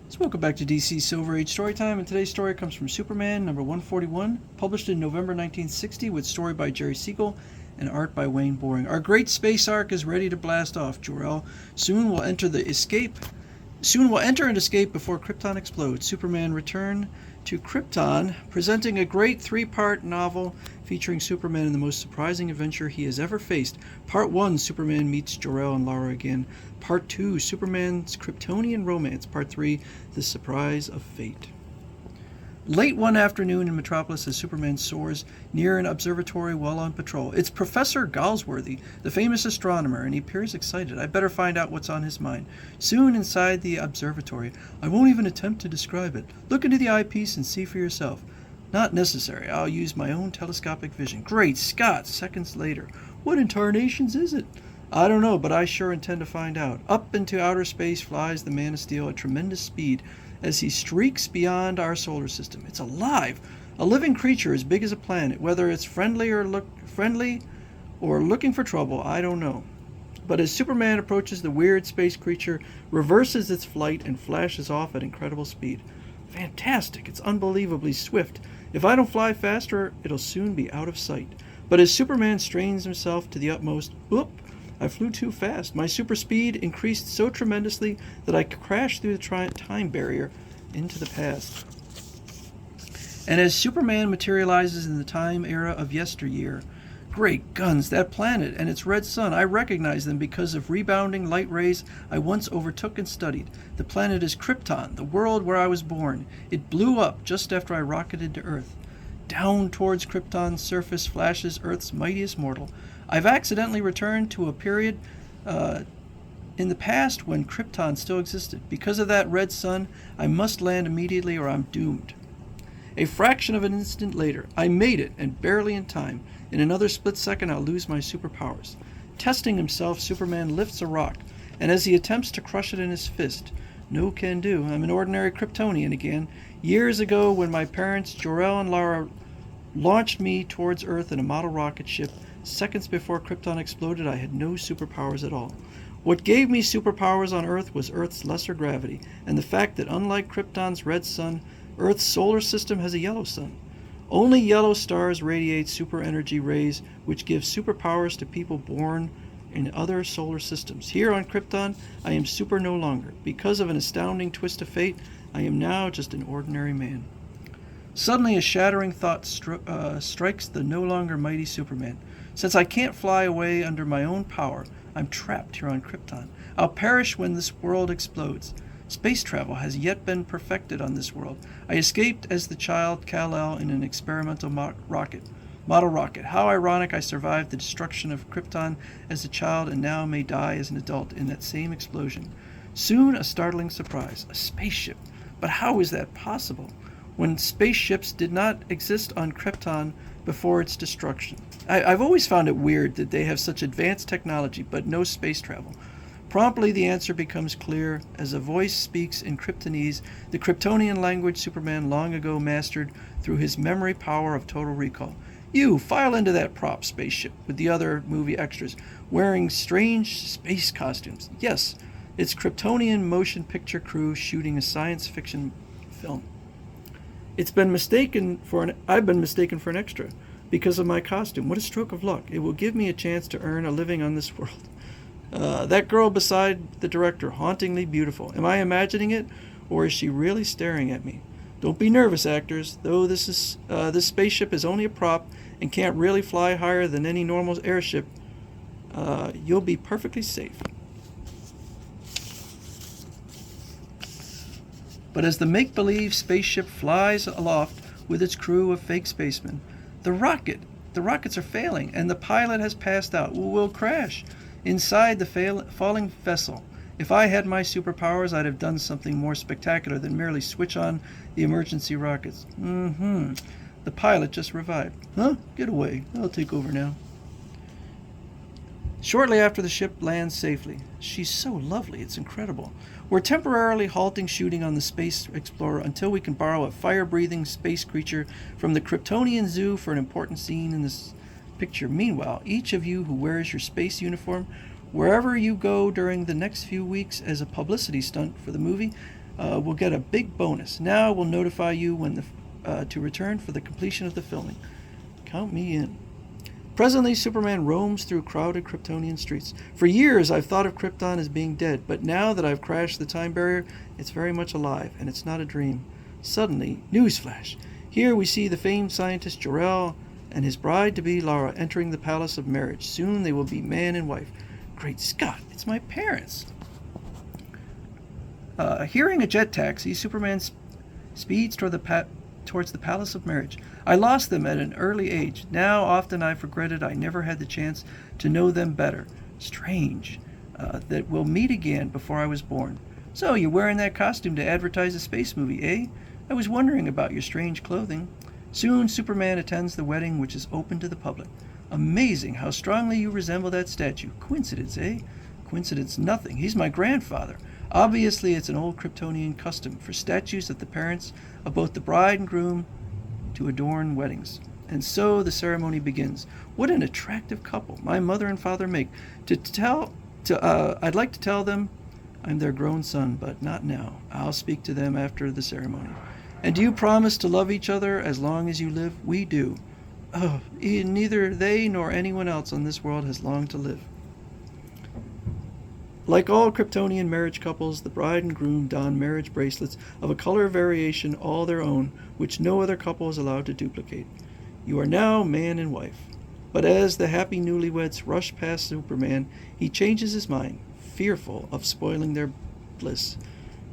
So welcome back to DC Silver Age Storytime, and today's story comes from Superman number 141, published in November 1960, with story by Jerry Siegel and art by Wayne Boring. Our great space ark is ready to blast off, Jor-El. Soon we'll enter and escape before Krypton explodes. Superman return to Krypton, presenting a great three-part novel featuring Superman in the most surprising adventure he has ever faced. Part 1, Superman meets Jor-El and Lara again. Part 2, Superman's Kryptonian romance. Part 3, The Surprise of Fate. Late one afternoon in Metropolis as Superman soars near an observatory while on patrol. It's Professor Galsworthy, the famous astronomer, and he appears excited. I better find out what's on his mind. Soon inside the observatory, I won't even attempt to describe it. Look into the eyepiece and see for yourself. Not necessary. I'll use my own telescopic vision. Great Scott! Seconds later. What in tarnations is it? I don't know, but I sure intend to find out. Up into outer space flies the Man of Steel at tremendous speed as he streaks beyond our solar system. It's alive, a living creature as big as a planet. Whether it's friendly or looking for trouble, I don't know. But as Superman approaches, the weird space creature reverses its flight and flashes off at incredible speed. Fantastic! It's unbelievably swift. If I don't fly faster, it'll soon be out of sight. But as Superman strains himself to the utmost, I flew too fast. My super speed increased so tremendously that I crashed through the time barrier into the past. And as Superman materializes in the time era of yesteryear, great guns, that planet and its red sun, I recognize them because of rebounding light rays I once overtook and studied. The planet is Krypton, the world where I was born. It blew up just after I rocketed to Earth. Down towards Krypton's surface flashes Earth's mightiest mortal. I've accidentally returned to a period in the past when Krypton still existed. Because of that red sun, I must land immediately or I'm doomed. A fraction of an instant later, I made it, and barely in time. In another split second, I'll lose my superpowers. Testing himself, Superman lifts a rock, and as he attempts to crush it in his fist, no can do. I'm an ordinary Kryptonian again. Years ago, when my parents, Jor-El and Lara, launched me towards Earth in a model rocket ship, seconds before Krypton exploded, I had no superpowers at all. What gave me superpowers on Earth was Earth's lesser gravity, and the fact that unlike Krypton's red sun, Earth's solar system has a yellow sun. Only yellow stars radiate super energy rays, which give superpowers to people born in other solar systems. Here on Krypton, I am super no longer. Because of an astounding twist of fate, I am now just an ordinary man. Suddenly, a shattering thought strikes the no longer mighty Superman. Since I can't fly away under my own power, I'm trapped here on Krypton. I'll perish when this world explodes. Space travel has yet been perfected on this world. I escaped as the child Kal-El in an experimental model rocket. How ironic I survived the destruction of Krypton as a child and now may die as an adult in that same explosion. Soon a startling surprise, a spaceship. But how is that possible when spaceships did not exist on Krypton before its destruction? I've always found it weird that they have such advanced technology but no space travel. Promptly the answer becomes clear as a voice speaks in Kryptonese, the Kryptonian language Superman long ago mastered through his memory power of total recall. You, file into that prop spaceship with the other movie extras, wearing strange space costumes. Yes, it's Kryptonian motion picture crew shooting a science fiction film. I've been mistaken for an extra because of my costume. What a stroke of luck. It will give me a chance to earn a living on this world. That girl beside the director, hauntingly beautiful. Am I imagining it, or is she really staring at me? Don't be nervous, actors. Though this spaceship is only a prop and can't really fly higher than any normal airship, you'll be perfectly safe. But as the make-believe spaceship flies aloft with its crew of fake spacemen, the rockets are failing, and the pilot has passed out. We'll crash inside the falling vessel. If I had my superpowers, I'd have done something more spectacular than merely switch on the emergency rockets. The pilot just revived. Huh? Get away. I'll take over now. Shortly after the ship lands safely. She's so lovely, it's incredible. We're temporarily halting shooting on the Space Explorer until we can borrow a fire-breathing space creature from the Kryptonian Zoo for an important scene in this picture. Meanwhile, each of you who wears your space uniform, wherever you go during the next few weeks as a publicity stunt for the movie, will get a big bonus. Now we'll notify you when to return for the completion of the filming. Count me in. Presently, Superman roams through crowded Kryptonian streets. For years, I've thought of Krypton as being dead, but now that I've crashed the time barrier, it's very much alive, and it's not a dream. Suddenly, newsflash. Here we see the famed scientist Jor-El and his bride-to-be Lara entering the palace of marriage. Soon they will be man and wife. Great Scott, it's my parents. Hearing a jet taxi, Superman speeds towards the palace of marriage. I lost them at an early age. Now often I've regretted I never had the chance to know them better. Strange that we'll meet again before I was born. So you're wearing that costume to advertise a space movie, eh? I was wondering about your strange clothing. Soon Superman attends the wedding, which is open to the public. Amazing how strongly you resemble that statue. Coincidence, eh? Coincidence nothing. He's my grandfather. Obviously, it's an old Kryptonian custom for statues of the parents of both the bride and groom to adorn weddings. And so the ceremony begins. What an attractive couple my mother and father make. I'd like to tell them I'm their grown son, but not now. I'll speak to them after the ceremony. And do you promise to love each other as long as you live? We do. Oh, neither they nor anyone else on this world has long to live. Like all Kryptonian marriage couples, the bride and groom don marriage bracelets of a color variation all their own, which no other couple is allowed to duplicate. You are now man and wife. But as the happy newlyweds rush past Superman, he changes his mind, fearful of spoiling their bliss.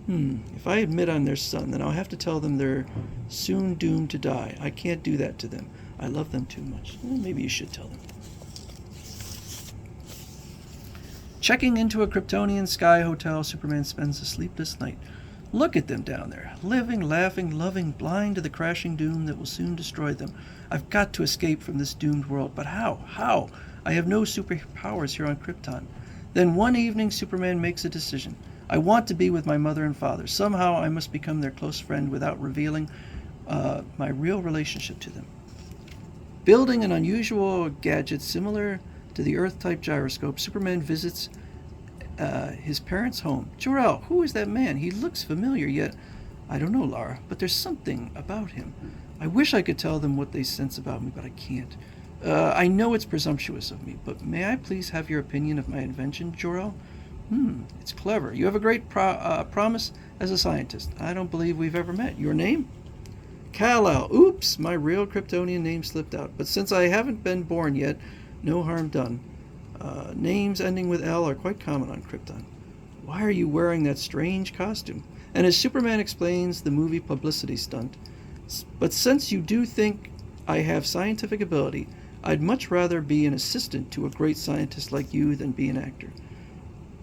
If I admit I'm their son, then I'll have to tell them they're soon doomed to die. I can't do that to them. I love them too much. Maybe you should tell them. Checking into a Kryptonian sky hotel, Superman spends a sleepless night. Look at them down there, living, laughing, loving, blind to the crashing doom that will soon destroy them. I've got to escape from this doomed world, but how? How? I have no superpowers here on Krypton. Then one evening, Superman makes a decision. I want to be with my mother and father. Somehow I must become their close friend without revealing my real relationship to them. Building an unusual gadget similar to the Earth-type gyroscope, Superman visits his parents' home. Jor-El, who is that man? He looks familiar, yet I don't know, Lara, but there's something about him. I wish I could tell them what they sense about me, but I can't. I know it's presumptuous of me, but may I please have your opinion of my invention, Jor-El? It's clever. You have a great promise as a scientist. I don't believe we've ever met. Your name? Kal-El. Oops, my real Kryptonian name slipped out. But since I haven't been born yet, no harm done. Names ending with L are quite common on Krypton. Why are you wearing that strange costume? And as Superman explains the movie publicity stunt, but since you do think I have scientific ability, I'd much rather be an assistant to a great scientist like you than be an actor.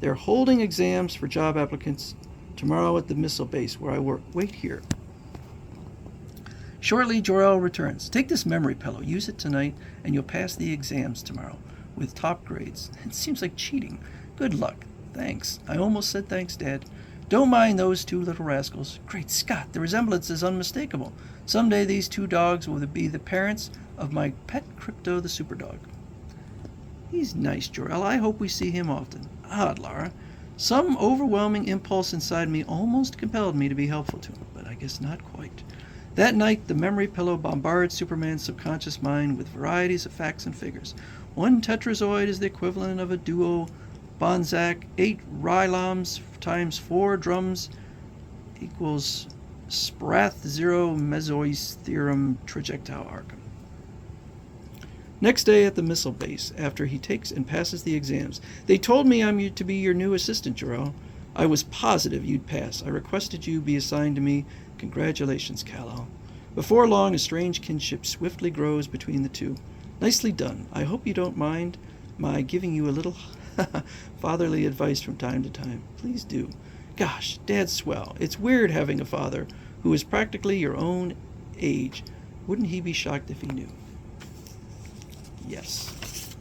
They're holding exams for job applicants tomorrow at the missile base where I work. Wait here. Shortly, Jor-El returns. Take this memory pillow. Use it tonight, and you'll pass the exams tomorrow with top grades. It seems like cheating. Good luck. Thanks. I almost said thanks, Dad. Don't mind those two little rascals. Great Scott, the resemblance is unmistakable. Someday these two dogs will be the parents of my pet Krypto the Superdog. He's nice, Jor-El. I hope we see him often. Odd, Lara. Some overwhelming impulse inside me almost compelled me to be helpful to him, but I guess not quite. That night, the memory pillow bombarded Superman's subconscious mind with varieties of facts and figures. 1 tetrazoid is the equivalent of a duo Bonzac. 8 Ryloms times 4 drums equals Sprath 0 Mesois theorem trajectile arc. Next day at the missile base, after he takes and passes the exams, they told me I'm to be your new assistant, Jor-El. I was positive you'd pass. I requested you be assigned to me. Congratulations, Kal-El. Before long, a strange kinship swiftly grows between the two. Nicely done. I hope you don't mind my giving you a little fatherly advice from time to time. Please do. Gosh, Dad's swell. It's weird having a father who is practically your own age. Wouldn't he be shocked if he knew? Yes.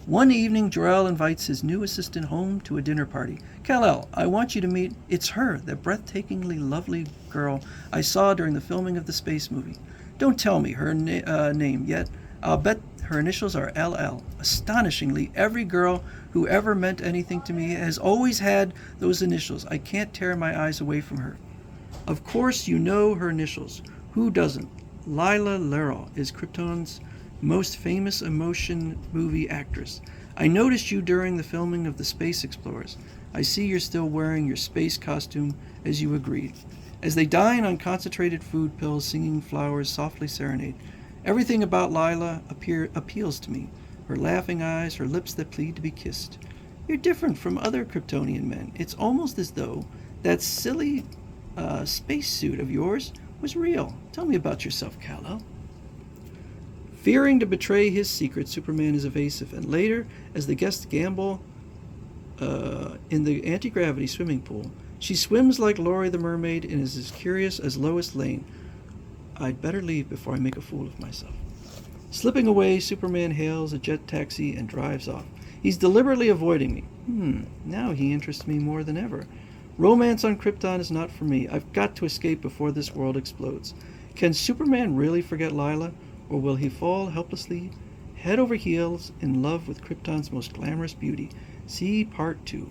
One evening, Jor-El invites his new assistant home to a dinner party. Kal-El, I want you to meet... It's her, that breathtakingly lovely girl I saw during the filming of the space movie. Don't tell me her name yet. I'll bet her initials are LL. Astonishingly, every girl who ever meant anything to me has always had those initials. I can't tear my eyes away from her. Of course, you know her initials. Who doesn't? Lila Lerell is Krypton's most famous emotion movie actress. I noticed you during the filming of The Space Explorers. I see you're still wearing your space costume as you agreed. As they dine on concentrated food pills, singing flowers softly serenade. Everything about Lila appeals to me. Her laughing eyes, her lips that plead to be kissed. You're different from other Kryptonian men. It's almost as though that silly spacesuit of yours was real. Tell me about yourself, Kal-El. Fearing to betray his secret, Superman is evasive, and later, as the guests gamble in the anti-gravity swimming pool, she swims like Laurie the mermaid and is as curious as Lois Lane. I'd better leave before I make a fool of myself. Slipping away, Superman hails a jet taxi and drives off. He's deliberately avoiding me. Now he interests me more than ever. Romance on Krypton is not for me. I've got to escape before this world explodes. Can Superman really forget Lila, or will he fall helplessly, head over heels, in love with Krypton's most glamorous beauty? See Part 2.